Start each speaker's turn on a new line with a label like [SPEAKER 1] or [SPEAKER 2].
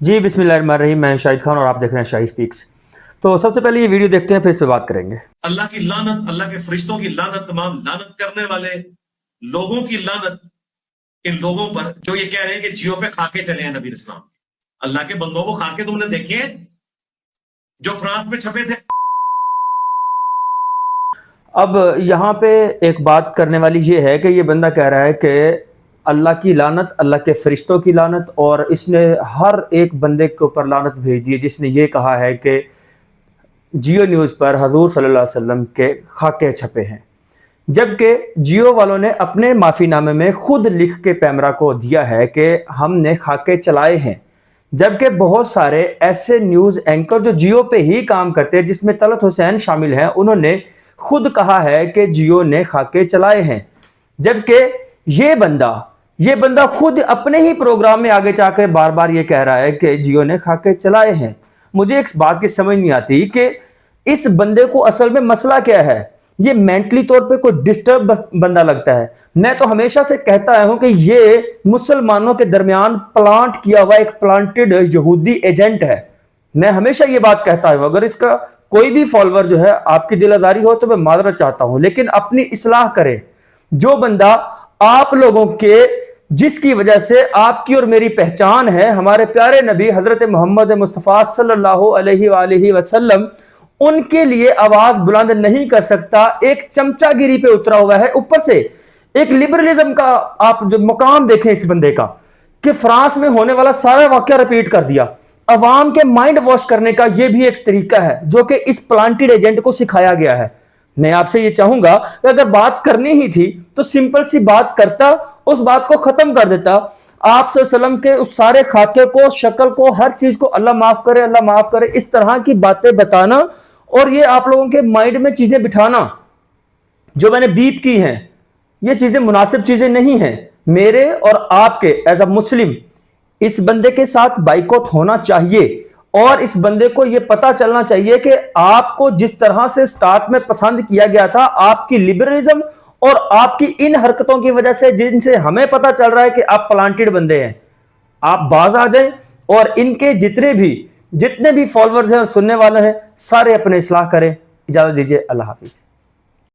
[SPEAKER 1] جی بسم اللہ الرحمن الرحیم، میں شاہد خان اور آپ دیکھ رہے ہیں شاہد سپیکس۔ تو سب سے پہلے یہ ویڈیو دیکھتے ہیں، پھر اس پہ بات کریں گے۔
[SPEAKER 2] اللہ کی لعنت، اللہ کے فرشتوں کی لعنت، تمام لعنت کرنے والے لوگوں کی لعنت ان لوگوں پر جو یہ کہہ رہے ہیں کہ جیو پہ خاکے چلے ہیں نبی اسلام۔ اللہ کے بندوں کو خاکے تم نے دیکھے ہیں جو فرانس میں چھپے تھے؟
[SPEAKER 1] اب یہاں پہ ایک بات کرنے والی یہ ہے کہ یہ بندہ کہہ رہا ہے کہ اللہ کی لعنت، اللہ کے فرشتوں کی لعنت، اور اس نے ہر ایک بندے کے اوپر لعنت بھیج دی ہے جس نے یہ کہا ہے کہ جیو نیوز پر حضور صلی اللہ علیہ وسلم کے خاکے چھپے ہیں، جبکہ جیو والوں نے اپنے معافی نامے میں خود لکھ کے پیمرا کو دیا ہے کہ ہم نے خاکے چلائے ہیں، جبکہ بہت سارے ایسے نیوز اینکر جو جیو پہ ہی کام کرتے ہیں جس میں طلعت حسین شامل ہیں، انہوں نے خود کہا ہے کہ جیو نے خاکے چلائے ہیں، جبکہ یہ بندہ خود اپنے ہی پروگرام میں آگے جا کے بار بار یہ کہہ رہا ہے کہ جیو نے خاکے چلائے ہیں۔ مجھے ایک بات کی سمجھ نہیں آتی کہ اس بندے کو اصل میں مسئلہ کیا ہے۔ یہ مینٹلی طور پہ کوئی ڈسٹرب بندہ لگتا ہے۔ میں تو ہمیشہ سے کہتا آیا ہوں کہ یہ مسلمانوں کے درمیان پلانٹ کیا ہوا ایک پلانٹڈ یہودی ایجنٹ ہے۔ میں ہمیشہ یہ بات کہتا ہوں، اگر اس کا کوئی بھی فالوور جو ہے آپ کی دل آزاری ہو تو میں معذرت چاہتا ہوں، لیکن اپنی اصلاح کرے۔ جو بندہ آپ لوگوں کے، جس کی وجہ سے آپ کی اور میری پہچان ہے، ہمارے پیارے نبی حضرت محمد مصطفیٰ صلی اللہ علیہ وآلہ وسلم، ان کے لیے آواز بلند نہیں کر سکتا، ایک چمچہ گیری پہ اترا ہوا ہے۔ اوپر سے ایک لبرلزم کا آپ جو مقام دیکھیں اس بندے کا، کہ فرانس میں ہونے والا سارا واقعہ ریپیٹ کر دیا۔ عوام کے مائنڈ واش کرنے کا یہ بھی ایک طریقہ ہے جو کہ اس پلانٹڈ ایجنٹ کو سکھایا گیا ہے۔ میں آپ سے یہ چاہوں گا کہ اگر بات کرنی ہی تھی تو سمپل سی بات کرتا، اس بات کو ختم کر دیتا۔ آپ صلی اللہ علیہ وسلم کے اس سارے خاکے کو، شکل کو، ہر چیز کو اللہ معاف کرے، اللہ معاف کرے، اس طرح کی باتیں بتانا اور یہ آپ لوگوں کے مائنڈ میں چیزیں بٹھانا جو میں نے بیپ کی ہیں، یہ چیزیں مناسب چیزیں نہیں ہیں۔ میرے اور آپ کے ایز اے مسلم اس بندے کے ساتھ بائیکاٹ ہونا چاہیے، اور اس بندے کو یہ پتا چلنا چاہیے کہ آپ کو جس طرح سے سٹارٹ میں پسند کیا گیا تھا، آپ کی لبرلزم اور آپ کی ان حرکتوں کی وجہ سے جن سے ہمیں پتا چل رہا ہے کہ آپ پلانٹڈ بندے ہیں، آپ باز آ جائیں اور ان کے جتنے بھی فالوورز ہیں اور سننے والے ہیں، سارے اپنے اصلاح کریں۔ اجازت دیجیے، اللہ حافظ۔